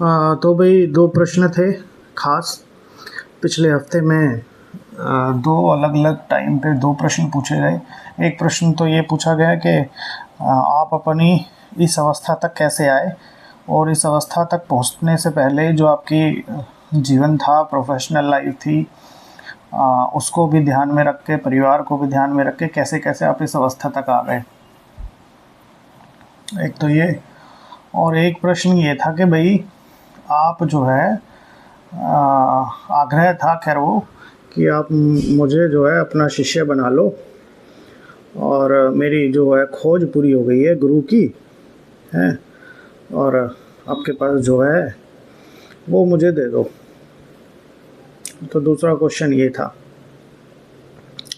तो भाई दो प्रश्न थे खास। पिछले हफ्ते में दो अलग अलग टाइम पे दो प्रश्न पूछे गए। एक प्रश्न तो ये पूछा गया कि आप अपनी इस अवस्था तक कैसे आए, और इस अवस्था तक पहुंचने से पहले जो आपकी जीवन था, प्रोफेशनल लाइफ थी, उसको भी ध्यान में रख के, परिवार को भी ध्यान में रख के कैसे कैसे आप इस अवस्था तक आ गए। एक तो ये, और एक प्रश्न ये था कि भाई आप जो है आग्रह था खैर वो कि आप मुझे जो है अपना शिष्य बना लो, और मेरी जो है खोज पूरी हो गई है गुरु की है, और आपके पास जो है वो मुझे दे दो। तो दूसरा क्वेश्चन ये था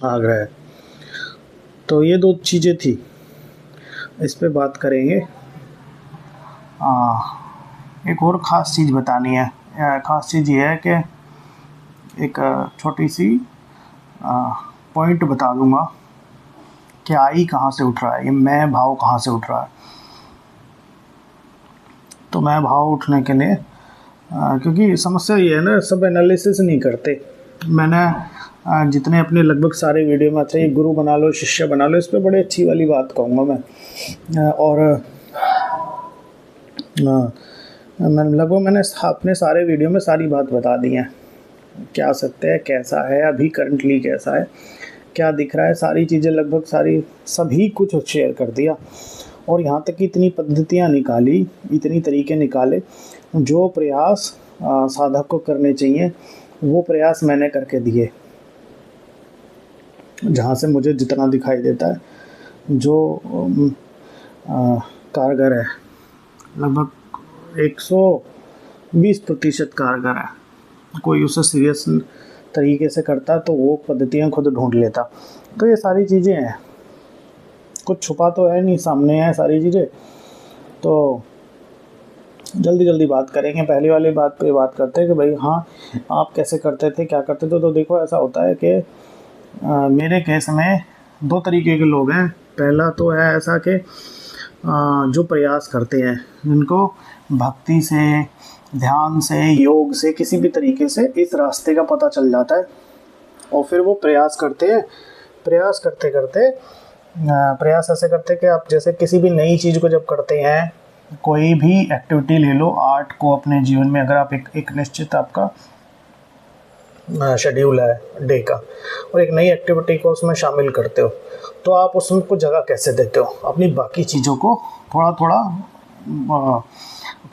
आग्रह। तो ये दो चीज़ें थी, इस पे बात करेंगे। एक और ख़ास चीज़ बतानी है। ख़ास चीज़ ये है कि एक छोटी सी पॉइंट बता दूंगा कि आई कहाँ से उठ रहा है, ये मैं भाव कहाँ से उठ रहा है। तो मैं भाव उठने के लिए क्योंकि समस्या ये है ना, सब एनालिसिस नहीं करते। मैंने जितने अपने लगभग सारे वीडियो में, अच्छा ये गुरु बना लो, शिष्य बना लो, इस पर बड़ी अच्छी वाली बात कहूँगा मैं। और मैंने अपने सारे वीडियो में सारी बात बता दी है, क्या सत्य है, कैसा है, अभी करंटली कैसा है, क्या दिख रहा है, सारी चीज़ें लगभग सारी सभी कुछ शेयर कर दिया। और यहाँ तक कि इतनी पद्धतियाँ निकाली, इतनी तरीके निकाले, जो प्रयास साधक को करने चाहिए वो प्रयास मैंने करके दिए, जहाँ से मुझे जितना दिखाई देता है, जो कारगर है, लगभग 120% कारगर है। कोई उसे सीरियस तरीके से करता तो वो पद्धतियाँ खुद ढूंढ लेता। तो ये सारी चीज़ें हैं, कुछ छुपा तो है नहीं, सामने है सारी चीज़ें। तो जल्दी जल्दी बात करेंगे। पहली वाली बात पे बात करते हैं कि भाई हाँ, आप कैसे करते थे, क्या करते थे। तो देखो ऐसा होता है कि मेरे केस में दो तरीके के लोग हैं। पहला तो है ऐसा कि जो प्रयास करते हैं, जिनको भक्ति से, ध्यान से, योग से, किसी भी तरीके से इस रास्ते का पता चल जाता है, और फिर वो प्रयास करते हैं। प्रयास करते करते प्रयास ऐसे करते कि आप जैसे किसी भी नई चीज़ को जब करते हैं, कोई भी एक्टिविटी ले लो, आर्ट को अपने जीवन में अगर आप एक निश्चित आपका शेड्यूल है डे का, और एक नई एक्टिविटी को उसमें शामिल करते हो, तो आप उसमें को जगह कैसे देते हो, अपनी बाकी चीज़ों को थोड़ा थोड़ा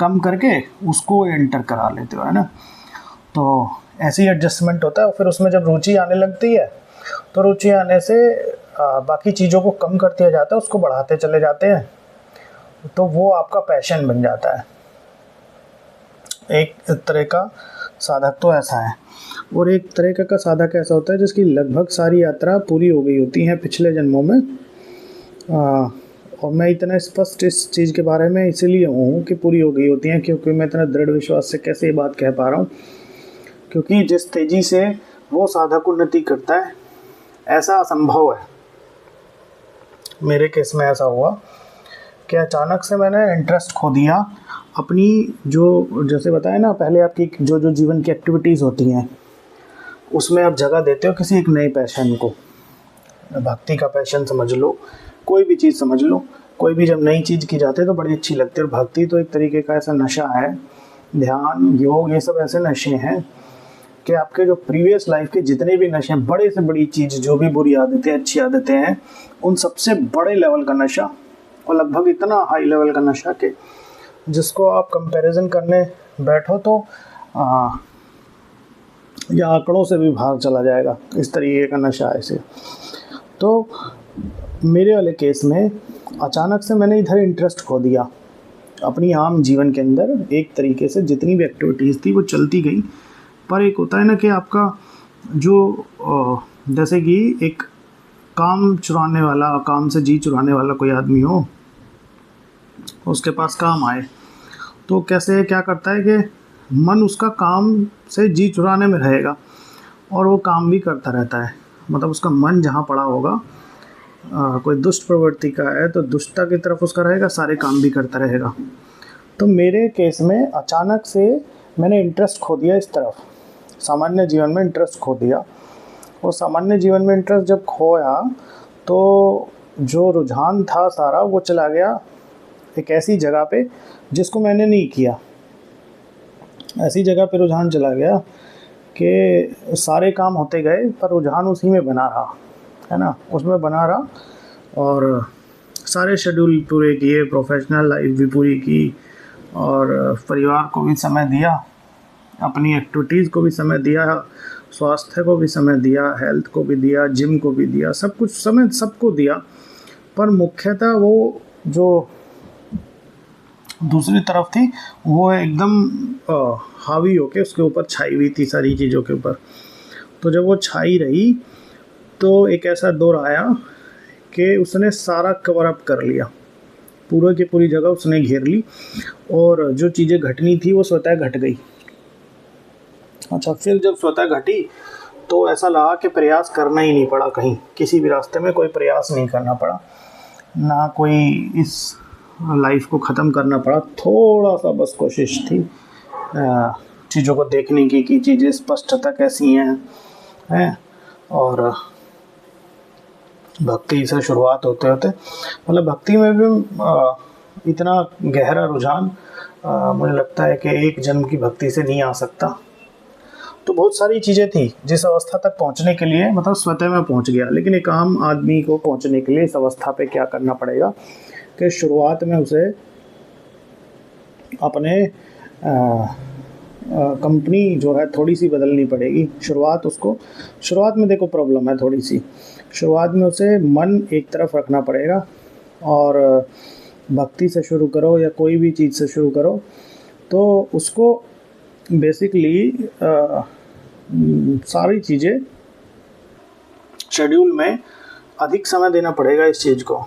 कम करके उसको एंटर करा लेते हो, है ना। तो ऐसे ही एडजस्टमेंट होता है। फिर उसमें जब रुचि आने लगती है, तो रुचि आने से बाकी चीज़ों को कम करते जाता है, उसको बढ़ाते चले जाते हैं, तो वो आपका पैशन बन जाता है। एक तरह का साधक तो ऐसा है। और एक तरह का साधक ऐसा होता है जिसकी लगभग सारी यात्रा पूरी हो गई होती है पिछले जन्मों में। और मैं इतना स्पष्ट इस चीज़ के बारे में इसीलिए हूँ कि पूरी हो गई होती हैं, क्योंकि मैं इतना दृढ़ विश्वास से कैसे ये बात कह पा रहा हूँ, क्योंकि जिस तेज़ी से वो साधक उन्नति करता है, ऐसा असंभव है। मेरे केस में ऐसा हुआ कि अचानक से मैंने इंटरेस्ट खो दिया अपनी, जो जैसे बताया ना पहले, आपकी जो जो जीवन की एक्टिविटीज़ होती हैं उसमें आप जगह देते हो किसी एक नए पैशन को। भक्ति का पैशन समझ लो, कोई भी चीज़ समझ लो, कोई भी जब नई चीज़ की जाती है तो बड़ी अच्छी लगती है। और भक्ति तो एक तरीके का ऐसा नशा है, ध्यान, योग, ये सब ऐसे नशे हैं कि आपके जो प्रीवियस लाइफ के जितने भी नशे हैं, बड़े से बड़ी चीज़, जो भी बुरी आदतें, अच्छी आदतें हैं, उन सबसे बड़े लेवल का नशा, और लगभग इतना हाई लेवल का नशा कि जिसको आप कंपैरिजन करने बैठो तो या आंकड़ों से भी बाहर चला जाएगा, इस तरीके का नशा है इसे। तो मेरे वाले केस में अचानक से मैंने इधर इंटरेस्ट खो दिया अपनी आम जीवन के अंदर। एक तरीके से जितनी भी एक्टिविटीज़ थी वो चलती गई, पर एक होता है ना कि आपका जो जैसे कि एक काम चुराने वाला, काम से जी चुराने वाला कोई आदमी हो, उसके पास काम आए, तो कैसे क्या करता है कि मन उसका काम से जी चुराने में रहेगा, और वो काम भी करता रहता है। मतलब उसका मन जहाँ पड़ा होगा, कोई दुष्ट प्रवृत्ति का है तो दुष्टता की तरफ उसका रहेगा, सारे काम भी करता रहेगा। तो मेरे केस में अचानक से मैंने इंटरेस्ट खो दिया इस तरफ, सामान्य जीवन में इंटरेस्ट खो दिया। और सामान्य जीवन में इंटरेस्ट जब खोया तो जो रुझान था सारा वो चला गया एक ऐसी जगह पे जिसको मैंने नहीं किया। ऐसी जगह पे रुझान चला गया कि सारे काम होते गए पर रुझान उसी में बना रहा, है ना, उसमें बना रहा। और सारे शेड्यूल पूरे किए, प्रोफेशनल लाइफ भी पूरी की और परिवार को भी समय दिया, अपनी एक्टिविटीज़ को भी समय दिया, स्वास्थ्य को भी समय दिया, हेल्थ को भी दिया, जिम को भी दिया, सब कुछ समय सबको दिया। पर मुख्यतः वो जो दूसरी तरफ थी वो एकदम हावी होके उसके ऊपर छाई हुई थी सारी चीज़ों के ऊपर। तो जब वो छाई रही तो एक ऐसा दौर आया कि उसने सारा कवर अप कर लिया, पूरे की पूरी जगह उसने घेर ली और जो चीज़ें घटनी थी वो स्वतः घट गई। अच्छा, फिर जब स्वतः घटी तो ऐसा लगा कि प्रयास करना ही नहीं पड़ा, कहीं किसी भी रास्ते में कोई प्रयास नहीं करना पड़ा, ना कोई इस लाइफ को ख़त्म करना पड़ा। थोड़ा सा बस कोशिश थी चीज़ों को देखने की कि चीज़ें स्पष्टता कैसी हैं। और भक्ति से शुरुआत होते होते मतलब भक्ति में भी इतना गहरा रुझान मुझे लगता है कि एक जन्म की भक्ति से नहीं आ सकता। तो बहुत सारी चीज़ें थी जिस अवस्था तक पहुंचने के लिए मतलब स्वतः में पहुंच गया। लेकिन एक आम आदमी को पहुंचने के लिए इस अवस्था पे क्या करना पड़ेगा कि शुरुआत में उसे अपने कंपनी जो है थोड़ी सी बदलनी पड़ेगी। शुरुआत में देखो प्रॉब्लम है थोड़ी सी, शुरुआत में उसे मन एक तरफ रखना पड़ेगा और भक्ति से शुरू करो या कोई भी चीज़ से शुरू करो तो उसको बेसिकली सारी चीज़ें शेड्यूल में अधिक समय देना पड़ेगा इस चीज़ को।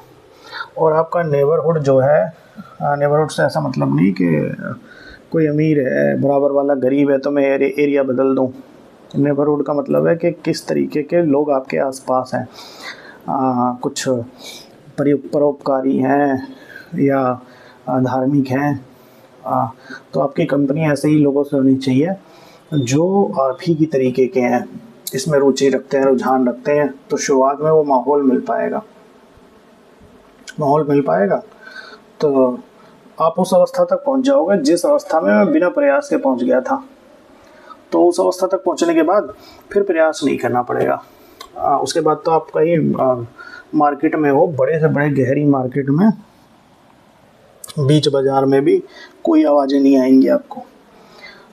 और आपका नेबरहुड जो है, नेबरहुड से ऐसा मतलब नहीं कि कोई अमीर है बराबर वाला गरीब है तो मैं एरिया बदल दूं। नेबरहुड का मतलब है कि किस तरीके के लोग आपके आसपास हैं, कुछ परोपकारी हैं या धार्मिक हैं। तो आपकी कंपनी ऐसे ही लोगों से होनी चाहिए जो आप ही की तरीके के हैं, इसमें रुचि रखते हैं, रुझान रखते हैं। तो शुरुआत में वो माहौल मिल पाएगा तो आप उस अवस्था तक पहुंच जाओगे जिस अवस्था में मैं बिना प्रयास के पहुंच गया था। तो उस अवस्था तक पहुंचने के बाद फिर प्रयास नहीं करना पड़ेगा। उसके बाद तो आप कहीं मार्केट में हो, बड़े से बड़े गहरी मार्केट में, बीच बाज़ार में भी कोई आवाज़ें नहीं आएंगी आपको।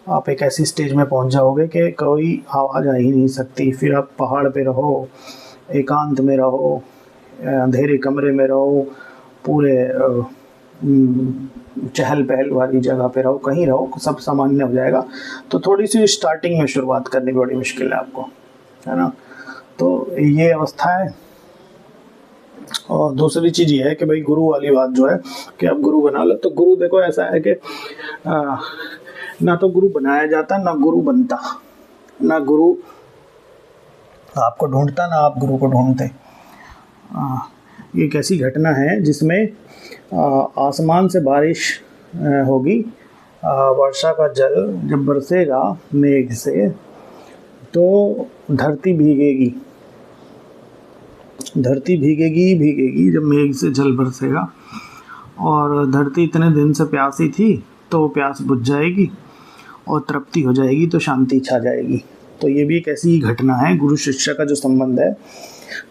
आप एक ऐसी स्टेज में पहुंच जाओगे कि कोई आवाज़ आ ही नहीं सकती। फिर आप पहाड़ पे रहो, एकांत में रहो, अंधेरे कमरे में रहो, पूरे चहल पहल वाली जगह पे रहो, कहीं रहो, सब सामान्य हो जाएगा। तो थोड़ी सी स्टार्टिंग में शुरुआत करनी बड़ी मुश्किल है आपको, है ना। तो ये अवस्था है। और दूसरी चीज़ ये है कि भाई गुरु वाली बात जो है कि आप गुरु बना लो। तो गुरु देखो ऐसा है कि ना तो गुरु बनाया जाता ना गुरु बनता, ना गुरु आपको ढूंढता ना आप गुरु को ढूंढते। ये एक ऐसी घटना है जिसमें आसमान से बारिश होगी, वर्षा का जल जब बरसेगा मेघ से तो धरती भीगेगी जब मेघ से जल बरसेगा। और धरती इतने दिन से प्यासी थी तो प्यास बुझ जाएगी और तृप्ति हो जाएगी तो शांति छा जाएगी। तो ये भी एक ऐसी घटना है, गुरु शिष्य का जो संबंध है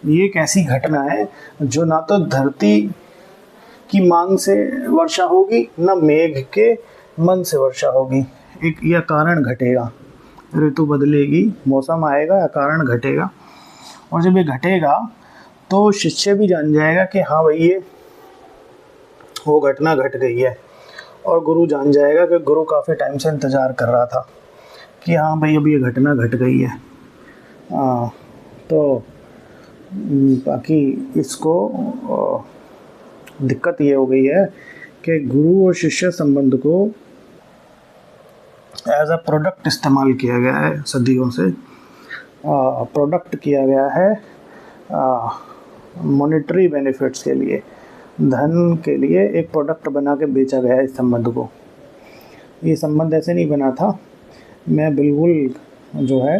ये एक ऐसी घटना है जो ना तो धरती की मांग से वर्षा होगी ना मेघ के मन से वर्षा होगी। एक यह कारण घटेगा, ऋतु बदलेगी, मौसम आएगा या कारण घटेगा। और जब ये घटेगा तो शिष्य भी जान जाएगा कि हाँ भाई ये वो घटना घट गई है। और गुरु जान जाएगा कि गुरु काफ़ी टाइम से इंतज़ार कर रहा था कि हाँ भाई अब ये घटना घट गई है। तो बाकी इसको दिक्कत ये हो गई है कि गुरु और शिष्य संबंध को एज अ प्रोडक्ट इस्तेमाल किया गया है, सदियों से प्रोडक्ट किया गया है मॉनेटरी बेनिफिट्स के लिए, धन के लिए एक प्रोडक्ट बना के बेचा गया है इस संबंध को। ये संबंध ऐसे नहीं बना था। मैं बिल्कुल जो है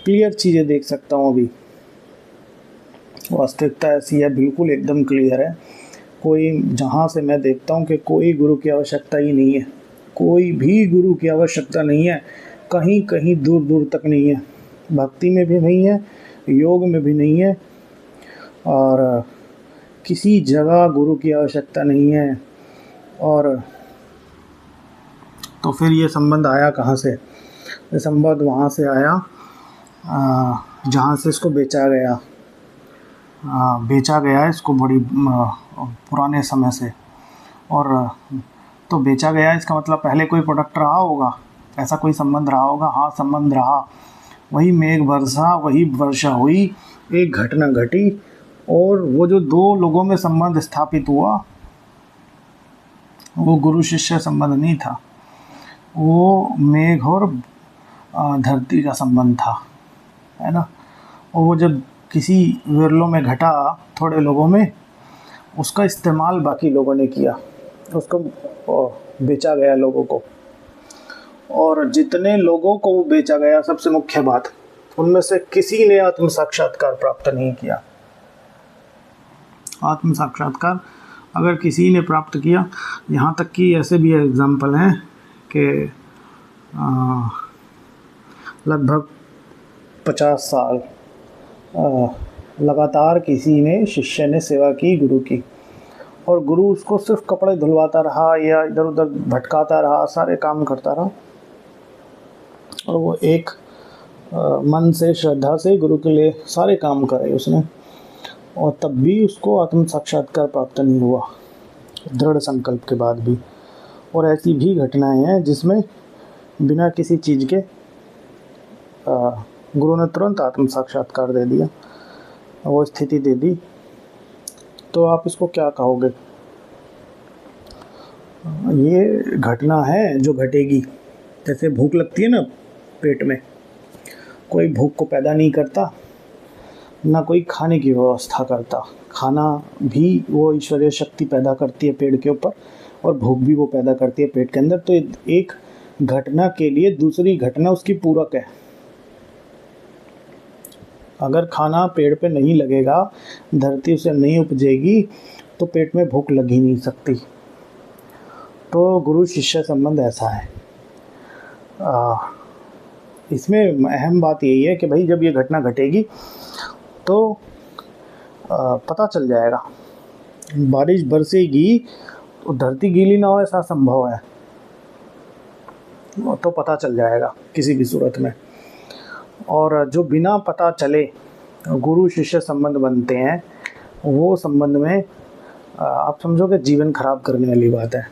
क्लियर चीज़ें देख सकता हूँ अभी। वास्तविकता ऐसी है, बिल्कुल एकदम क्लियर है। कोई जहाँ से मैं देखता हूँ कि कोई गुरु की आवश्यकता ही नहीं है, कोई भी गुरु की आवश्यकता नहीं है, कहीं कहीं दूर दूर तक नहीं है। भक्ति में भी नहीं है, योग में भी नहीं है, और किसी जगह गुरु की आवश्यकता नहीं है। और तो फिर ये संबंध आया कहाँ से? ये संबंध वहाँ से आया जहाँ से इसको बेचा गया। बेचा गया है इसको बड़ी पुराने समय से। और तो बेचा गया, इसका मतलब पहले कोई प्रोडक्ट रहा होगा, ऐसा कोई संबंध रहा होगा। हाँ, संबंध रहा, वही मेघ बरसा, वही वर्षा हुई, एक घटना घटी, और वो जो दो लोगों में संबंध स्थापित हुआ वो गुरु शिष्य संबंध नहीं था, वो मेघ और धरती का संबंध था, है ना। और वो जब किसी विरलों में घटा, थोड़े लोगों में, उसका इस्तेमाल बाकी लोगों ने किया, उसको बेचा गया लोगों को। और जितने लोगों को वो बेचा गया, सबसे मुख्य बात, उनमें से किसी ने आत्म साक्षात्कार प्राप्त नहीं किया। आत्म साक्षात्कार अगर किसी ने प्राप्त किया, यहाँ तक कि ऐसे भी एग्जाम्पल हैं कि लगभग 50 साल लगातार किसी ने, शिष्य ने सेवा की गुरु की, और गुरु उसको सिर्फ कपड़े धुलवाता रहा या इधर उधर भटकाता रहा, सारे काम करता रहा, और वो एक मन से, श्रद्धा से गुरु के लिए सारे काम करे उसने, और तब भी उसको आत्म साक्षात्कार प्राप्त नहीं हुआ, दृढ़ संकल्प के बाद भी। और ऐसी भी घटनाएं हैं जिसमें बिना किसी चीज़ के गुरु ने तुरंत आत्म साक्षात्कार दे दिया, वो स्थिति दे दी। तो आप इसको क्या कहोगे? ये घटना है जो घटेगी। जैसे भूख लगती है ना पेट में, कोई भूख को पैदा नहीं करता, ना कोई खाने की व्यवस्था करता। खाना भी वो ईश्वरीय शक्ति पैदा करती है पेड़ के ऊपर, और भूख भी वो पैदा करती है पेट के अंदर। तो एक घटना के लिए दूसरी घटना उसकी पूरक है। अगर खाना पेड़ पे नहीं लगेगा, धरती उसे नहीं उपजेगी, तो पेट में भूख लग ही नहीं सकती। तो गुरु शिष्य संबंध ऐसा है। इसमें अहम बात यही है कि भाई जब ये घटना घटेगी तो पता चल जाएगा। बारिश बरसेगी तो धरती गीली ना हो, ऐसा संभव है, तो पता चल जाएगा किसी भी सूरत में। और जो बिना पता चले गुरु शिष्य संबंध बनते हैं, वो संबंध में आप समझो कि जीवन खराब करने वाली बात है।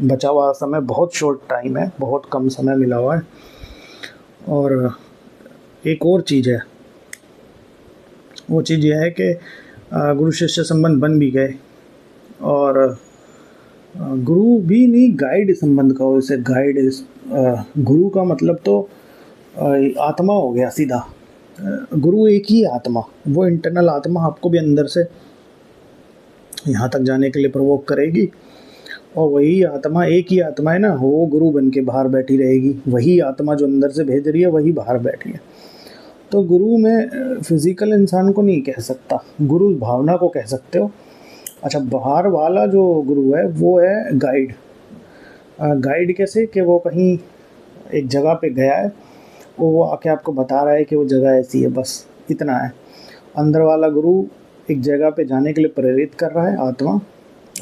बचा हुआ समय बहुत शॉर्ट टाइम है, बहुत कम समय मिला हुआ है। और एक और चीज़ है, वो चीज़ यह है कि गुरु शिष्य संबंध बन भी गए, और गुरु भी नहीं, गाइड संबंध का, वैसे गाइड गुरु का मतलब तो आत्मा हो गया सीधा। गुरु एक ही आत्मा, वो इंटरनल आत्मा आपको भी अंदर से यहाँ तक जाने के लिए प्रवोक करेगी, और वही आत्मा, एक ही आत्मा है ना, वो गुरु बन के बाहर बैठी रहेगी। वही आत्मा जो अंदर से भेज रही है, वही बाहर बैठी है। तो गुरु में फिजिकल इंसान को नहीं कह सकता, गुरु भावना को कह सकते हो। अच्छा, बाहर वाला जो गुरु है वो है गाइड। गाइड कैसे कि वो कहीं एक जगह पे गया है, वो आके आपको बता रहा है कि वो जगह ऐसी है, बस इतना है। अंदर वाला गुरु एक जगह पे जाने के लिए प्रेरित कर रहा है, आत्मा।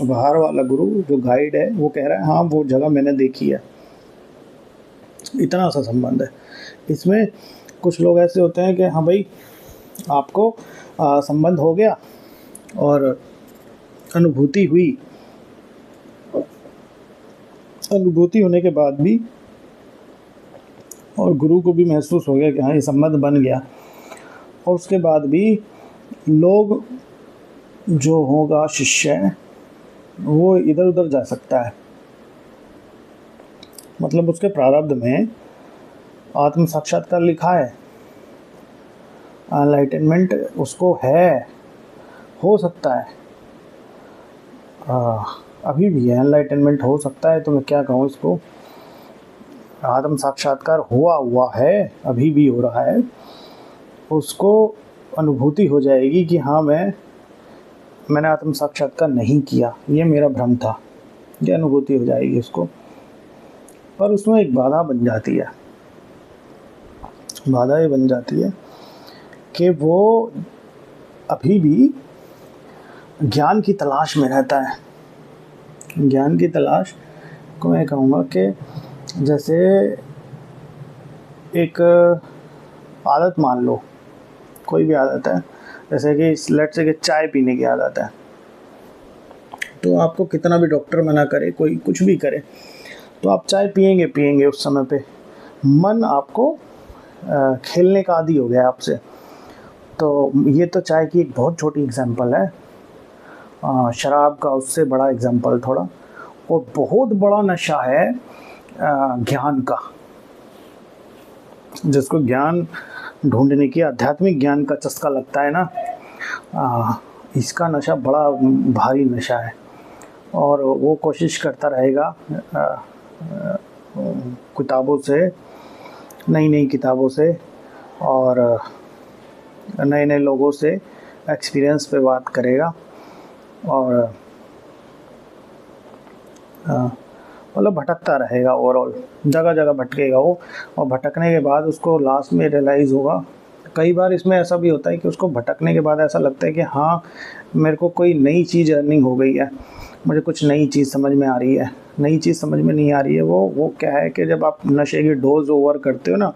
बाहर वाला गुरु जो गाइड है वो कह रहा है हाँ वो जगह मैंने देखी है। इतना सा संबंध है इसमें। कुछ लोग ऐसे होते हैं कि हाँ भाई आपको संबंध हो गया और अनुभूति हुई, अनुभूति होने के बाद भी, और गुरु को भी महसूस हो गया कि हाँ ये संबंध बन गया, और उसके बाद भी लोग जो होगा शिष्य वो इधर उधर जा सकता है। मतलब उसके प्रारब्ध में आत्म साक्षात्कार लिखा है, एनलाइटनमेंट उसको है, हो सकता है, अभी भी है, एनलाइटनमेंट हो सकता है। तो मैं क्या कहूँ इसको, आत्म साक्षात्कार हुआ है, अभी भी हो रहा है, उसको अनुभूति हो जाएगी कि हाँ मैंने आत्म साक्षात्कार नहीं किया, ये मेरा भ्रम था, ये अनुभूति हो जाएगी उसको। पर उसमें एक बाधा बन जाती है, बाधा ये बन जाती है कि वो अभी भी ज्ञान की तलाश में रहता है। ज्ञान की तलाश को मैं कहूँगा कि जैसे एक आदत मान लो, कोई भी आदत है, जैसे कि लेट्स से कि चाय पीने की आदत है, तो आपको कितना भी डॉक्टर मना करे, कोई कुछ भी करे, तो आप चाय पिएंगे उस समय पे। मन आपको खेलने का आदी हो गया आपसे। तो ये तो चाय की एक बहुत छोटी एग्जांपल है, शराब का उससे बड़ा एग्जांपल थोड़ा, और बहुत बड़ा नशा है ज्ञान का, जिसको ज्ञान ढूंढने की, आध्यात्मिक ज्ञान का चस्का लगता है ना, इसका नशा बड़ा भारी नशा है। और वो कोशिश करता रहेगा किताबों से, नई किताबों से और नए लोगों से एक्सपीरियंस पे बात करेगा, और मतलब भटकता रहेगा, ओवरऑल जगह जगह भटकेगा वो। और भटकने के बाद उसको लास्ट में रियलाइज़ होगा, कई बार इसमें ऐसा भी होता है कि उसको भटकने के बाद ऐसा लगता है कि हाँ मेरे को कोई नई चीज़ अर्निंग हो गई है, मुझे कुछ नई चीज़ समझ में आ रही है। नई चीज़ समझ में नहीं आ रही है, वो क्या है कि जब आप नशे की डोज ओवर करते हो ना,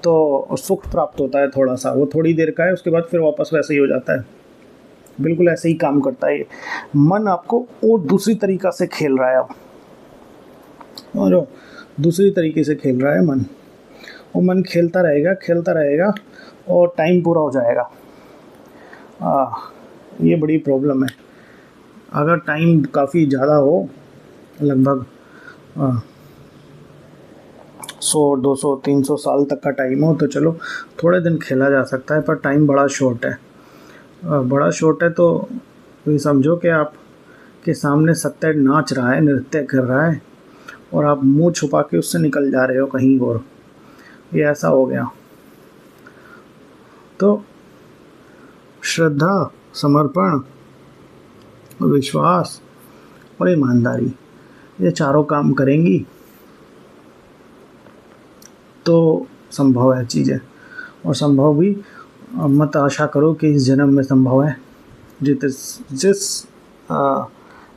तो सुख प्राप्त होता है थोड़ा सा, वो थोड़ी देर का है, उसके बाद फिर वापस वैसे ही हो जाता है। बिल्कुल ऐसे ही काम करता है ये। मन आपको और दूसरी तरीक़ा से खेल रहा है अब, और दूसरी तरीके से खेल रहा है मन। वो मन खेलता रहेगा और टाइम पूरा हो जाएगा। ये बड़ी प्रॉब्लम है। अगर टाइम काफ़ी ज़्यादा हो, लगभग 100, 200, 300 साल तक का टाइम हो, तो चलो थोड़े दिन खेला जा सकता है, पर टाइम बड़ा शॉर्ट है। बड़ा शॉर्ट है तो ये समझो कि आपके सामने सत्य नाच रहा है, नृत्य कर रहा है, और आप मुंह छुपा के उससे निकल जा रहे हो कहीं और। ये ऐसा हो गया। तो श्रद्धा, समर्पण, विश्वास और ईमानदारी, ये चारों काम करेंगी तो संभव है चीज़ें। और संभव भी मत आशा करो कि इस जन्म में संभव है। जिस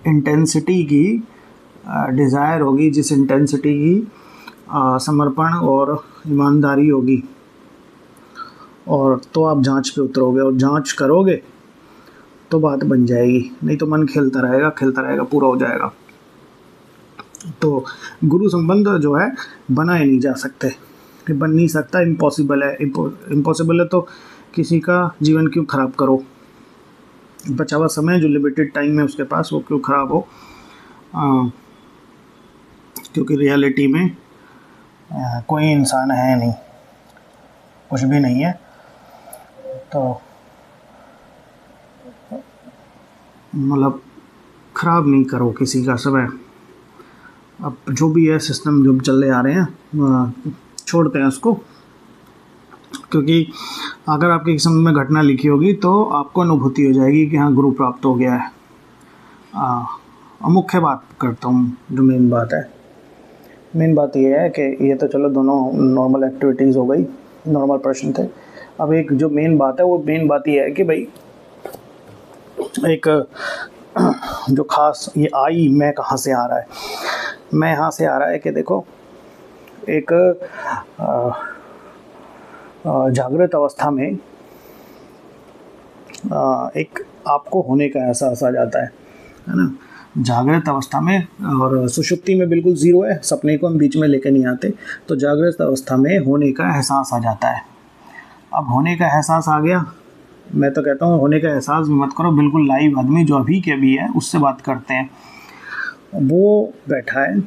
इंटेंसिटी की डिज़ायर होगी, जिस इंटेंसिटी की समर्पण और ईमानदारी होगी, और तो आप जांच पे उतरोगे, और जांच करोगे तो बात बन जाएगी। नहीं तो मन खेलता रहेगा, पूरा हो जाएगा। तो गुरु संबंध जो है बनाए नहीं जा सकते, कि बन नहीं सकता, इम्पॉसिबल है। इम्पॉसिबल है तो किसी का जीवन क्यों ख़राब करो। बचा हुआ समय जो लिमिटेड टाइम है उसके पास, वो क्यों ख़राब हो। क्योंकि रियलिटी में कोई इंसान है नहीं, कुछ भी नहीं है। तो मतलब ख़राब नहीं करो किसी का समय। अब जो भी है सिस्टम जो चल रहे आ रहे हैं, छोड़ते हैं उसको, क्योंकि अगर आपके किस्मत में घटना लिखी होगी तो आपको अनुभूति हो जाएगी कि हाँ गुरु प्राप्त हो गया है। मुख्य बात करता हूँ, जो मेन बात है, मेन बात ये है कि ये तो चलो दोनों नॉर्मल एक्टिविटीज़ हो गई, नॉर्मल प्रश्न थे। अब एक जो मेन बात है, वो मेन बात ये है कि भाई एक जो खास ये मैं कहाँ से आ रहा है, मैं यहाँ से आ रहा है कि देखो, एक जागृत अवस्था में एक आपको होने का एहसास आ जाता है ना। जागृत अवस्था में, और सुषुप्ति में बिल्कुल ज़ीरो है, सपने को हम बीच में लेके नहीं आते। तो जागृत अवस्था में होने का एहसास आ जाता है। अब होने का एहसास आ गया, मैं तो कहता हूँ होने का एहसास भी मत करो, बिल्कुल लाइव आदमी जो अभी के अभी है उससे बात करते हैं। वो बैठा है,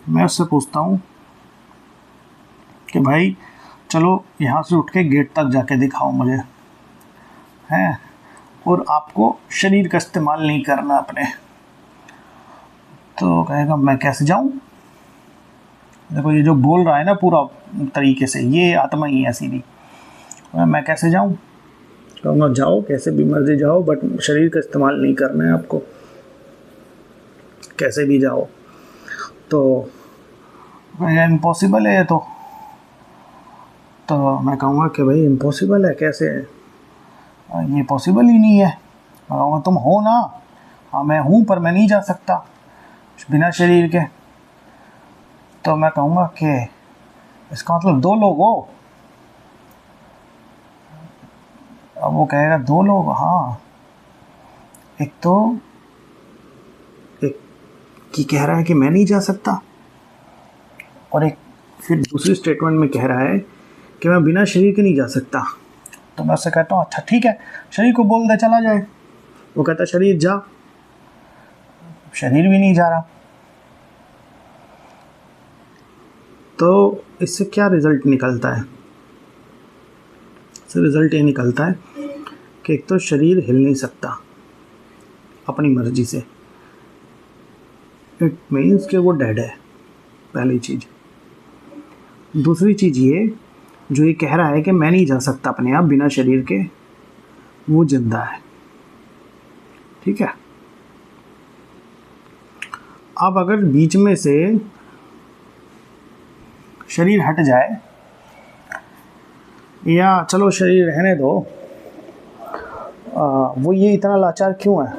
मैं उससे पूछता हूँ कि भाई चलो यहाँ से उठ के गेट तक जाके दिखाओ मुझे, है, और आपको शरीर का इस्तेमाल नहीं करना अपने। तो कहेगा मैं कैसे जाऊँ, देखो ये जो बोल रहा है ना पूरा तरीके से, ये आत्मा ही है सीधी। मैं कैसे जाऊँ? कहूँगा जाओ, कैसे भी मर्जी जाओ, बट शरीर का इस्तेमाल नहीं करना है आपको, कैसे भी जाओ। तो इम्पॉसिबल है ये तो मैं कहूँगा कि भाई इम्पॉसिबल है, कैसे है, ये पॉसिबल ही नहीं है। मैं कहूँगा तुम हो ना? हाँ मैं हूँ, पर मैं नहीं जा सकता बिना शरीर के। तो मैं कहूँगा कि इसका मतलब दो लोग हो। अब वो कहेगा दो लोग, हाँ, एक की कह रहा है कि मैं नहीं जा सकता, और एक फिर दूसरी स्टेटमेंट में कह रहा है कि मैं बिना शरीर के नहीं जा सकता। तो मैं उससे कहता हूँ अच्छा ठीक है, शरीर को बोल दे चला जाए। वो कहता शरीर जा, शरीर भी नहीं जा रहा। तो इससे क्या रिज़ल्ट निकलता है? इससे रिज़ल्ट ये निकलता है कि एक तो शरीर हिल नहीं सकता अपनी मर्जी से, इट मीन्स कि वो डेड है, पहली चीज़। दूसरी चीज़ ये, जो ये कह रहा है कि मैं नहीं जा सकता अपने आप बिना शरीर के, वो जिंदा है। ठीक है। अब अगर बीच में से शरीर हट जाए, या चलो शरीर रहने दो, वो ये इतना लाचार क्यों है?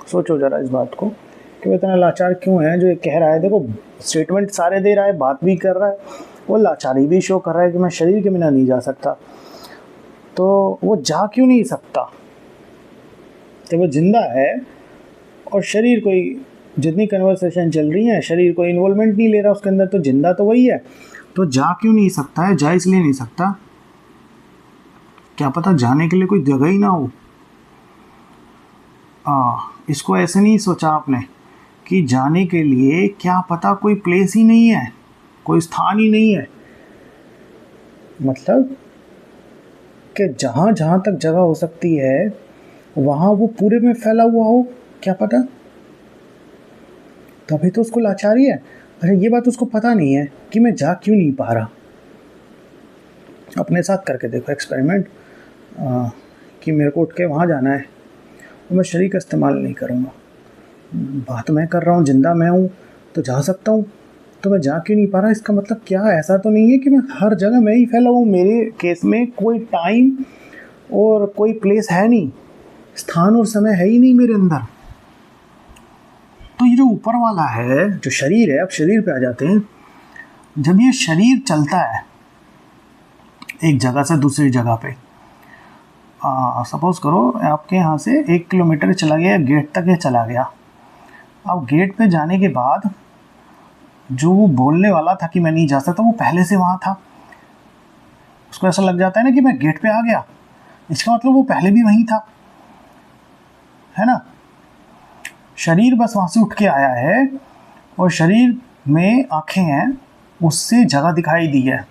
सोचो ज़रा इस बात को कि वो इतना लाचार क्यों है जो ये कह रहा है। देखो स्टेटमेंट सारे दे रहा है, बात भी कर रहा है, वो लाचारी भी शो कर रहा है कि मैं शरीर के बिना नहीं जा सकता। तो वो जा क्यों नहीं सकता? तो वो जिंदा है और शरीर कोई, जितनी कन्वर्सेशन चल रही है शरीर कोई इन्वॉल्वमेंट नहीं ले रहा उसके अंदर, तो जिंदा तो वही है। तो जा क्यों नहीं सकता है? जा इसलिए नहीं सकता, क्या पता जाने के लिए कोई जगह ही ना हो। इसको ऐसे नहीं सोचा आपने कि जाने के लिए क्या पता कोई प्लेस ही नहीं है, कोई स्थान ही नहीं है। मतलब कि जहाँ जहाँ तक जगह हो सकती है वहाँ वो पूरे में फैला हुआ हो, क्या पता। तभी तो उसको लाचारी है। अरे ये बात उसको पता नहीं है कि मैं जा क्यों नहीं पा रहा। अपने साथ करके देखो एक्सपेरिमेंट, कि मेरे को उठ के वहाँ जाना है और मैं शरीर का इस्तेमाल नहीं करूँगा, बात मैं कर रहा हूँ, जिंदा मैं हूँ तो जा सकता हूँ, तो मैं जा क्यों नहीं पा रहा? इसका मतलब क्या है? ऐसा तो नहीं है कि मैं हर जगह मैं ही फैला हूँ। मेरे केस में कोई टाइम और कोई प्लेस है नहीं, स्थान और समय है ही नहीं मेरे अंदर। तो ये जो ऊपर वाला है, जो शरीर है, अब शरीर पे आ जाते हैं। जब ये शरीर चलता है एक जगह से दूसरी जगह पे, सपोज करो आपके यहाँ से 1 किलोमीटर चला गया, गेट तक ये चला गया। अब गेट पे जाने के बाद जो वो बोलने वाला था कि मैं नहीं जा सकता, वो पहले से वहाँ था। उसको ऐसा लग जाता है ना कि मैं गेट पे आ गया, इसका मतलब वो पहले भी वहीं था, है ना। शरीर बस वहाँ से उठ के आया है और शरीर में आँखें हैं, उससे जगह दिखाई दी है।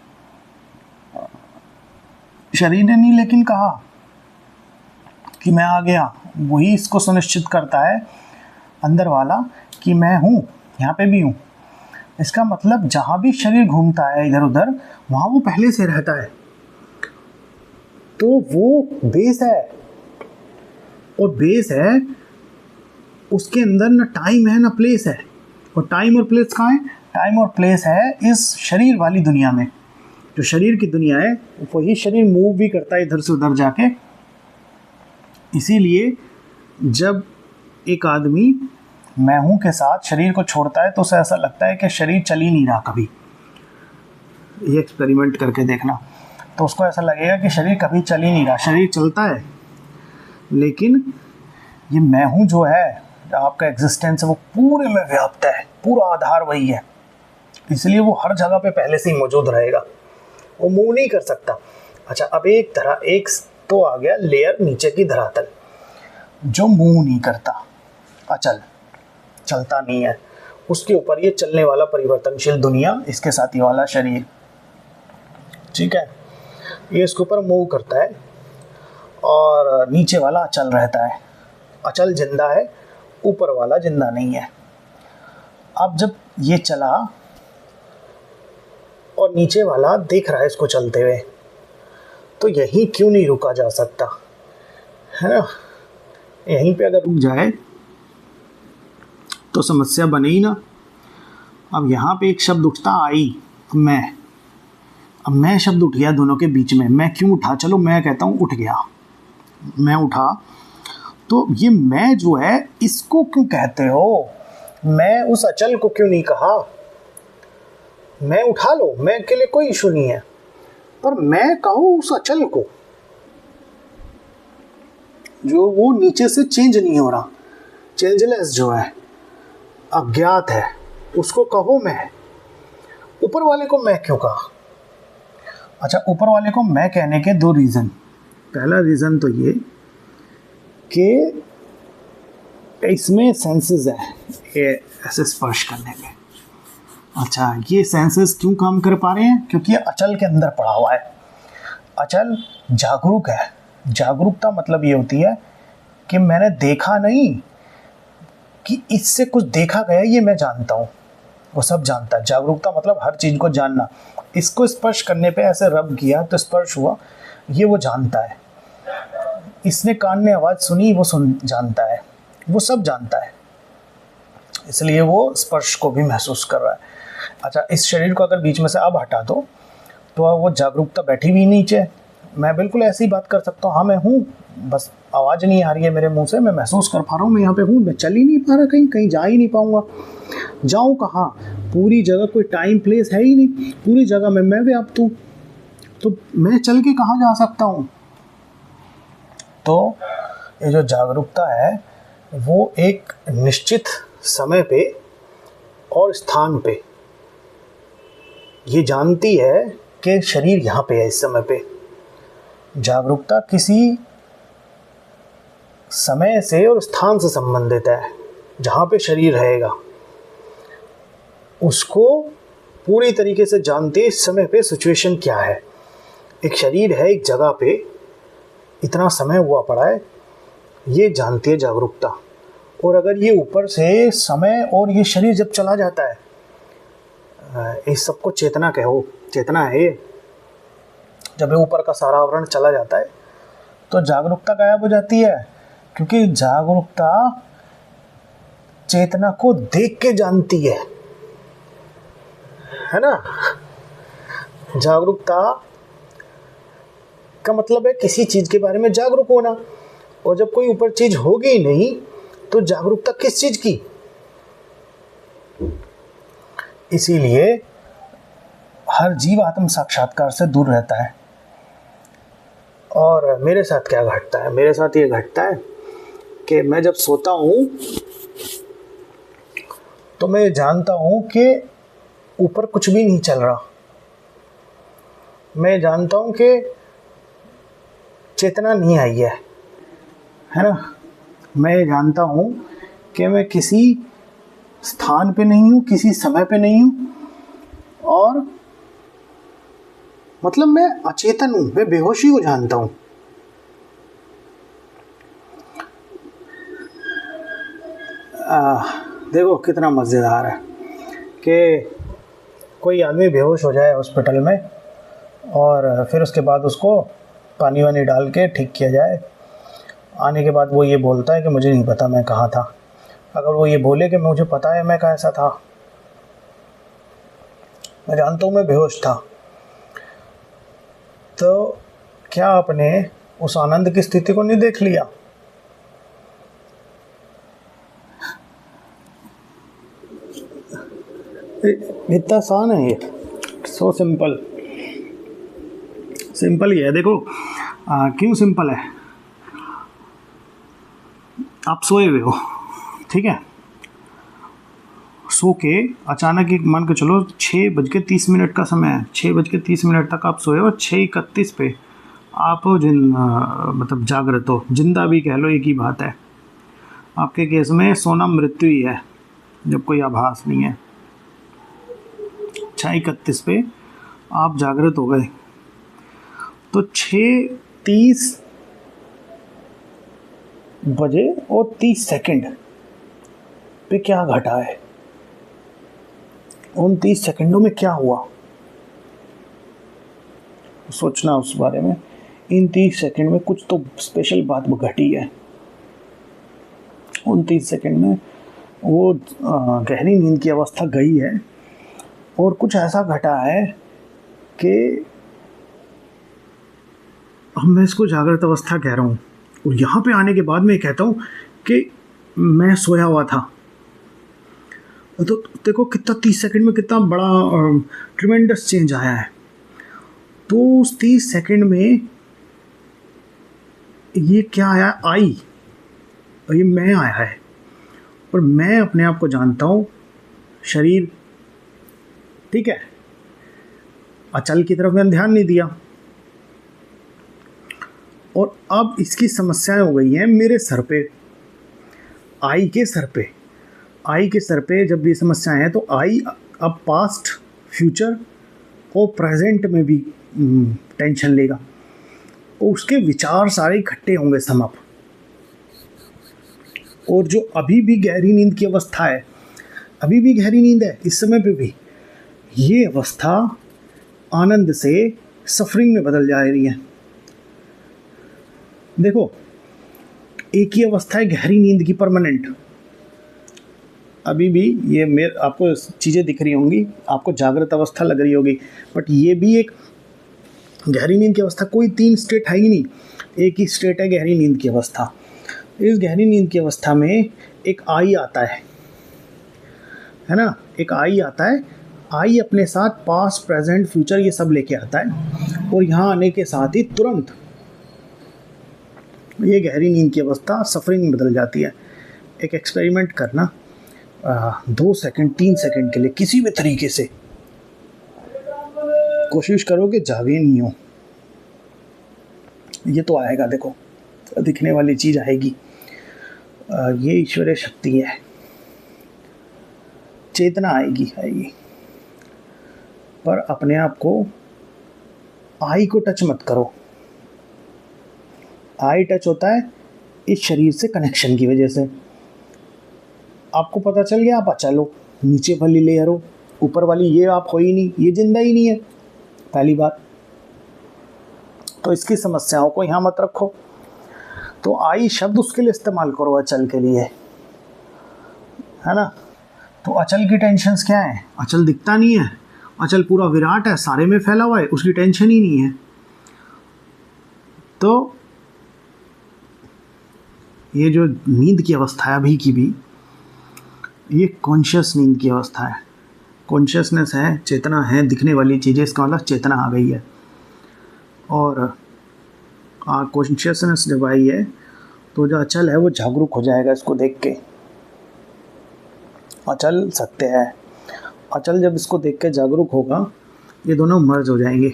शरीर ने नहीं लेकिन कहा कि मैं आ गया। वही इसको सुनिश्चित करता है अंदर वाला कि मैं हूँ, यहाँ पे भी हूँ। इसका मतलब जहाँ भी शरीर घूमता है इधर उधर, वहाँ वो पहले से रहता है। तो वो बेस है, और बेस है उसके अंदर ना टाइम है ना प्लेस है। और टाइम और प्लेस कहाँ है? टाइम और प्लेस है इस शरीर वाली दुनिया में। जो शरीर की दुनिया है वही शरीर मूव भी करता है इधर से उधर जाके। इसीलिए जब एक आदमी मैं हूँ के साथ शरीर को छोड़ता है तो उसे ऐसा लगता है कि शरीर चल ही नहीं रहा कभी। ये एक्सपेरिमेंट करके देखना, तो उसको ऐसा लगेगा कि शरीर कभी चल ही नहीं रहा। शरीर चलता है लेकिन ये मैं हूँ जो है, आपका एग्जिस्टेंस है, वो पूरे में व्याप्त है, पूरा आधार वही है। इसलिए वो हर जगह पे पहले से ही मौजूद रहेगा, वो मूव नहीं कर सकता। अच्छा, अब एक तो आ गया लेयर नीचे की धरातल, जो मूव नहीं करता, अचल, चलता नहीं है। उसके ऊपर ये चलने वाला परिवर्तनशील दुनिया, इसके साथ ये वाला शरीर, ठीक है, ये इसके ऊपर मूव करता है और नीचे वाला अचल रहता है। अचल जिंदा है, ऊपर वाला जिंदा नहीं है। अब जब ये चला और नीचे वाला देख रहा है इसको चलते हुए, तो यहीं क्यों नहीं रुका जा सकता, है ना। यहीं पे अगर रुक जाए तो समस्या बने ही ना। अब यहाँ पे एक शब्द उठता आई, मैं। अब मैं शब्द उठ गया दोनों के बीच में। मैं क्यों उठा, चलो मैं कहता हूँ उठ गया, मैं उठा। तो ये मैं जो है इसको क्यों कहते हो, मैं उस अचल को क्यों नहीं कहा। मैं उठा लो, मैं के लिए कोई इशू नहीं है, पर मैं कहो उस अचल को जो वो नीचे से चेंज नहीं हो रहा, चेंजलेस जो है, अज्ञात है, उसको कहो मैं। ऊपर वाले को मैं क्यों कहा। अच्छा, ऊपर वाले को मैं कहने के दो रीज़न। पहला रीज़न तो ये कि इसमें सेंसेस है, ये ऐसे स्पर्श करने में। अच्छा, ये सेंसेस क्यों काम कर पा रहे हैं, क्योंकि ये अचल के अंदर पड़ा हुआ है। अचल जागरूक है। जागरूकता मतलब ये होती है कि मैंने देखा नहीं, कि इससे कुछ देखा गया ये मैं जानता हूँ, वो सब जानता है। जागरूकता मतलब हर चीज़ को जानना। इसको स्पर्श करने पे ऐसे रब किया तो स्पर्श हुआ, ये वो जानता है। इसने कान ने आवाज़ सुनी, वो जानता है, वो सब जानता है, इसलिए वो स्पर्श को भी महसूस कर रहा है। अच्छा, इस शरीर को अगर बीच में से अब हटा दो तो वो जागरूकता बैठी हुई नीचे। मैं बिल्कुल ऐसी बात कर सकता हूँ, हाँ मैं हूँ, बस आवाज़ नहीं आ रही है मेरे मुंह से, मैं महसूस कर पा रहा हूँ मैं यहाँ पे हूँ। मैं चल ही नहीं पा रहा, कहीं कहीं जा ही नहीं पाऊँगा, जाऊँ कहाँ। पूरी जगह कोई टाइम प्लेस है ही नहीं, पूरी जगह में मैं व्याप्त हूँ, तो मैं चल के कहाँ जा सकता हूँ। तो ये जो जागरूकता है वो एक निश्चित समय पे और स्थान पे ये जानती है कि शरीर यहाँ पे है। इस समय पे जागरूकता किसी समय से और स्थान से संबंधित है, जहाँ पे शरीर रहेगा उसको पूरी तरीके से जानती है। इस समय पे सिचुएशन क्या है, एक शरीर है एक जगह पे, इतना समय हुआ पड़ा है, ये जानती है जागरूकता। और अगर ये ऊपर से समय और ये शरीर जब चला जाता है, इस सबको चेतना कहो, चेतना है ये। जब ये ऊपर का सारा आवरण चला जाता है तो जागरूकता गायब हो जाती है, क्योंकि जागरूकता चेतना को देख के जानती है ना। जागरूकता का मतलब है किसी चीज के बारे में जागरूक होना, और जब कोई ऊपर चीज होगी ही नहीं तो जागरूकता किस चीज की। इसीलिए हर जीव आत्म साक्षात्कार से दूर रहता है। और मेरे साथ क्या घटता है, मेरे साथ ये घटता है कि मैं जब सोता हूँ तो मैं जानता हूँ कि ऊपर कुछ भी नहीं चल रहा। मैं जानता हूँ कि चेतना नहीं आई है ना। मैं जानता हूँ कि मैं किसी स्थान पे नहीं हूँ, किसी समय पे नहीं हूँ, और मतलब मैं अचेतन हूँ, मैं बेहोशी को जानता हूँ। देखो कितना मज़ेदार है कि कोई आदमी बेहोश हो जाए हॉस्पिटल में, और फिर उसके बाद उसको पानी वानी डाल के ठीक किया जाए। आने के बाद वो ये बोलता है कि मुझे नहीं पता मैं कहाँ था। अगर वो ये बोले कि मुझे पता है मैं कैसा था, मैं जानता हूँ मैं बेहोश था, तो क्या आपने उस आनंद की स्थिति को नहीं देख लिया। इतना आसान है ये, सो सिंपल। सिंपल ही है। देखो क्यों सिंपल है। आप सोए हुए हो, ठीक है, सो के अचानक एक मान के चलो 6:30 का समय है, 6:30 तक आप सोए और 6:31 पे आप मतलब जागृत हो, जिंदा भी कह लो एक ही बात है। आपके केस में सोना मृत्यु ही है जब कोई आभास नहीं है। 6:31 पे आप जागृत हो गए, तो 6:30 बजे और 30 सेकंड पे क्या घटा है, उन 30 सेकंडों में क्या हुआ। सोचना उस बारे में। इन 30 सेकंड में कुछ तो स्पेशल बात घटी है। उन 30 सेकंड में वो गहरी नींद की अवस्था गई है और कुछ ऐसा घटा है कि मैं इसको जागृत अवस्था कह रहा हूँ। और यहाँ पे आने के बाद मैं कहता हूँ कि मैं सोया हुआ था। तो देखो कितना 30 सेकंड में कितना बड़ा ट्रिमेंडस चेंज आया है। तो उस 30 सेकंड में ये क्या आया, आई, और ये मैं आया है। और मैं अपने आप को जानता हूँ, शरीर, ठीक है। अचल की तरफ मैंने ध्यान नहीं दिया। और अब इसकी समस्याएं हो गई हैं मेरे सर पे, आई के सर पे। आई के सर पे जब ये समस्याएं हैं तो आई अब पास्ट, फ्यूचर और प्रेजेंट में भी टेंशन लेगा। उसके विचार सारे इकट्ठे होंगे समअप। और जो अभी भी गहरी नींद की अवस्था है, अभी भी गहरी नींद है इस समय पे भी, ये अवस्था आनंद से सफरिंग में बदल जा रही है। देखो, एक ही अवस्था है गहरी नींद की, परमानेंट। अभी भी ये मेरे आपको चीज़ें दिख रही होंगी, आपको जागृत अवस्था लग रही होगी, बट ये भी एक गहरी नींद की अवस्था। कोई 3 स्टेट है ही नहीं, एक ही स्टेट है गहरी नींद की अवस्था। इस गहरी नींद की अवस्था में एक आई आता है ना, एक आई आता है। आई अपने साथ पास्ट, प्रेजेंट, फ्यूचर ये सब लेके आता है। और यहाँ आने के साथ ही तुरंत ये गहरी नींद की अवस्था सफरिंग में बदल जाती है। एक एक्सपेरिमेंट करना, 2 सेकंड 3 सेकंड के लिए किसी भी तरीके से कोशिश करो कि जागे नहीं हो। ये तो आएगा, देखो दिखने वाली चीज़ आएगी। ये ईश्वरीय शक्ति है, चेतना आएगी। पर अपने आप को, आई को टच मत करो। आई टच होता है इस शरीर से कनेक्शन की वजह से। आपको पता चल गया आप अचल हो, नीचे वाली लेयर हो, ऊपर वाली ये आप हो ही नहीं, ये जिंदा ही नहीं है, पहली बात तो। इसकी समस्याओं को यहाँ मत रखो। तो आई शब्द उसके लिए इस्तेमाल करो, अचल के लिए, है ना। तो अचल की टेंशन्स क्या है? अचल दिखता नहीं है, अचल पूरा विराट है, सारे में फैला हुआ है, उसकी टेंशन ही नहीं है। तो ये जो नींद की अवस्था है अभी की भी, ये कॉन्शियस नींद की अवस्था है। कॉन्शियसनेस है, चेतना है, दिखने वाली चीज़ें, इसका मतलब चेतना आ गई है। और कॉन्शियसनेस जब आई है तो जो अचल है वो जागरूक हो जाएगा इसको देख के। अचल सत्य है। अचल जब इसको देख के जागरूक होगा, ये दोनों मर्ज हो जाएंगे,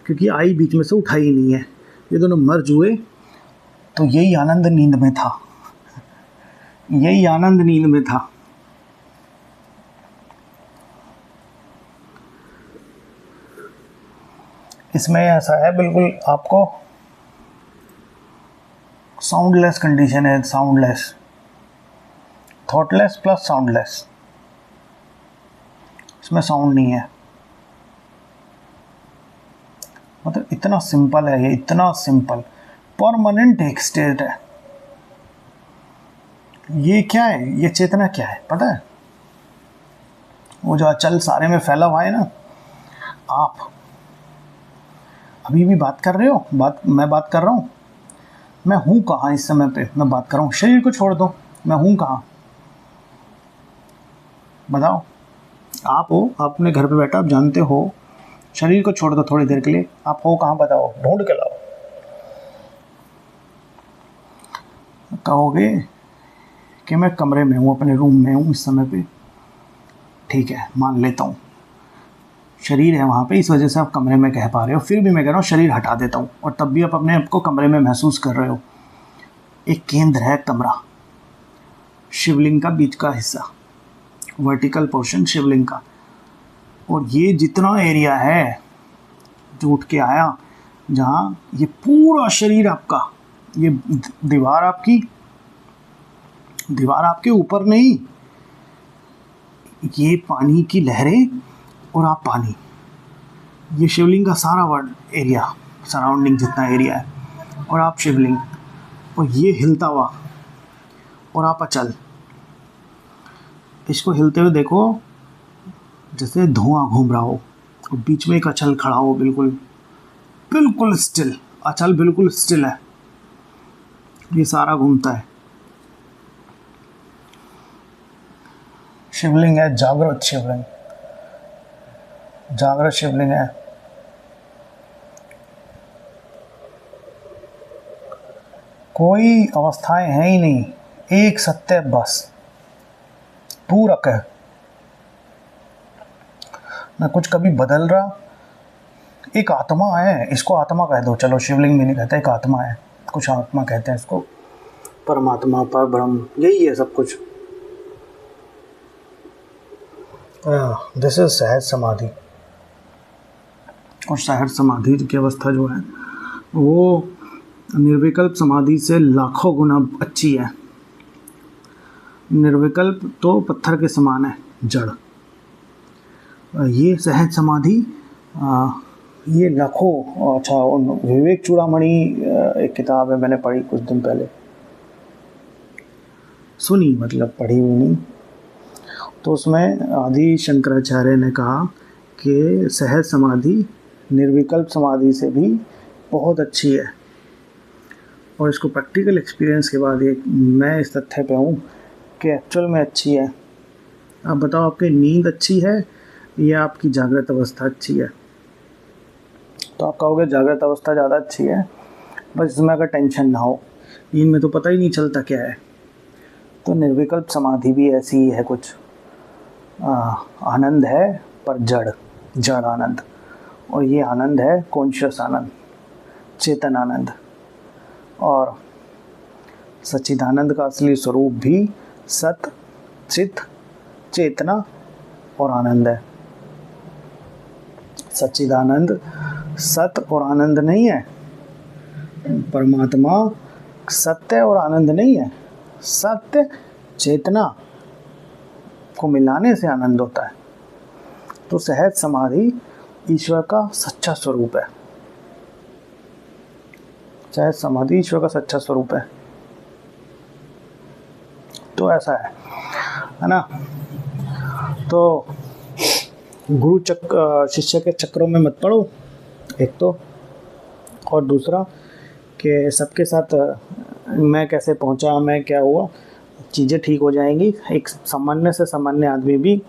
क्योंकि आई बीच में से उठाई ही नहीं है। ये दोनों मर्ज हुए तो यही आनंद नींद में था, यही आनंद नींद में था। इसमें ऐसा है, बिल्कुल आपको साउंडलेस कंडीशन है, साउंडलेस, थॉटलेस प्लस साउंडलेस। इसमें साउंड नहीं है। मतलब इतना सिंपल है ये, इतना सिंपल, परमानेंट एक स्टेट है। ये क्या है? ये चेतना क्या है पता है? वो जो अचल सारे में फैला हुआ है ना, आप अभी भी बात कर रहे हो, मैं बात कर रहा हूँ। मैं हूँ कहाँ इस समय पे? मैं बात कर रहा हूँ, शरीर को छोड़ दो, मैं हूँ कहाँ बताओ? आप हो, आप अपने घर पे बैठा, आप जानते हो। शरीर को छोड़ दो थोड़ी देर के लिए, आप हो कहाँ बताओ? ढूंढ के लाओ। कहोगे कि मैं कमरे में हूँ, अपने रूम में हूँ इस समय पे। ठीक है, मान लेता हूँ शरीर है वहाँ पे, इस वजह से आप कमरे में कह पा रहे हो। फिर भी मैं कह रहा हूँ शरीर हटा देता हूँ, और तब भी आप अपने आप को कमरे में महसूस कर रहे हो। एक केंद्र है कमरा, शिवलिंग का बीच का हिस्सा, वर्टिकल पोर्शन शिवलिंग का। और ये जितना एरिया है जो उठ के आया, जहाँ ये पूरा शरीर आपका, ये दीवार आपके ऊपर नहीं, ये पानी की लहरें और आप पानी, ये शिवलिंग का सारा वर्ड एरिया, सराउंडिंग जितना एरिया है, और आप शिवलिंग, और ये हिलता हुआ, और आप अचल। इसको हिलते हुए देखो जैसे धुआं घूम रहा हो, और बीच में एक अचल खड़ा हो, बिल्कुल बिल्कुल स्टिल। अचल बिल्कुल स्टिल है, ये सारा घूमता है। शिवलिंग है, जागृत शिवलिंग, जागृत शिवलिंग है। कोई अवस्थाएं हैं ही नहीं, एक सत्य बस, पूरक है, ना कुछ कभी बदल रहा। एक आत्मा है, इसको आत्मा कह दो, चलो शिवलिंग भी नहीं कहते, एक आत्मा है, कुछ आत्मा कहते हैं इसको, परमात्मा, पर ब्रह्म, यही है सब कुछ। दिस इज सहज समाधि। और सहज समाधि की अवस्था जो है वो निर्विकल्प समाधि से लाखों गुना अच्छी है। निर्विकल्प तो पत्थर के समान है, जड़। ये सहज समाधि ये लाखों, अच्छा, विवेक चूड़ामणि एक किताब है, मैंने पढ़ी कुछ दिन पहले, सुनी मतलब पढ़ी हुई नहीं। तो उसमें आदि शंकराचार्य ने कहा कि सहज समाधि निर्विकल्प समाधि से भी बहुत अच्छी है। और इसको प्रैक्टिकल एक्सपीरियंस के बाद ये मैं इस तथ्य पे हूँ कि एक्चुअल में अच्छी है। आप बताओ, आपकी नींद अच्छी है या आपकी जागृत अवस्था अच्छी है? तो आप कहोगे जागृत अवस्था ज़्यादा अच्छी है, बस इसमें अगर टेंशन ना हो, नींद में तो पता ही नहीं चलता क्या है। तो निर्विकल्प समाधि भी ऐसी ही है कुछ, आनंद है पर जड़ आनंद, और ये आनंद है कॉन्शियस आनंद, चेतन आनंद। और सच्चिदानंद का असली स्वरूप भी सत, चित, चेतना और आनंद है। सच्चिदानंद सत और आनंद नहीं है, परमात्मा सत्य और आनंद नहीं है। सत्य चेतना को मिलाने से आनंद होता है। तो सहज समाधि ईश्वर का सच्चा स्वरूप है। सहज समाधि ईश्वर का सच्चा स्वरूप है। तो ऐसा है ना। तो गुरु शिष्य के चक्रों में मत पड़ो, एक तो, और दूसरा कि सबके साथ मैं कैसे पहुंचा, मैं क्या हुआ, चीज़ें ठीक हो जाएंगी। एक सामान्य से सामान्य आदमी भी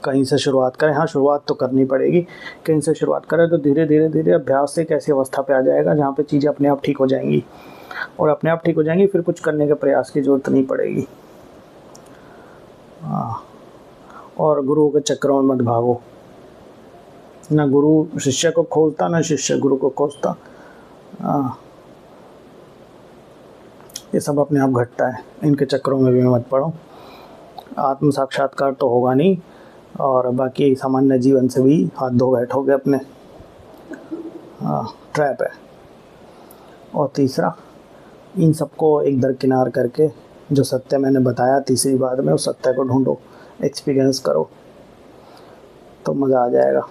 कहीं से शुरुआत करें, हाँ शुरुआत तो करनी पड़ेगी, कहीं से शुरुआत करें तो धीरे धीरे धीरे अभ्यास से एक ऐसी अवस्था पे आ जाएगा जहाँ पे चीज़ें अपने आप ठीक हो जाएंगी, और अपने आप ठीक हो जाएंगी, फिर कुछ करने के प्रयास की ज़रूरत नहीं पड़ेगी। और गुरुओं के चक्रों में मत भागो, ना गुरु शिष्य को खोजता, ना शिष्य गुरु को खोजता। ये सब अपने आप घटता है, इनके चक्रों में भी मत पड़ो। आत्म साक्षात्कार तो होगा नहीं, और बाकी सामान्य जीवन से भी हाथ धो बैठोगे अपने। ट्रैप है। और तीसरा, इन सबको एक दरकिनार करके जो सत्य मैंने बताया तीसरी बात में, उस सत्य को ढूंढो, एक्सपीरियंस करो, तो मज़ा आ जाएगा।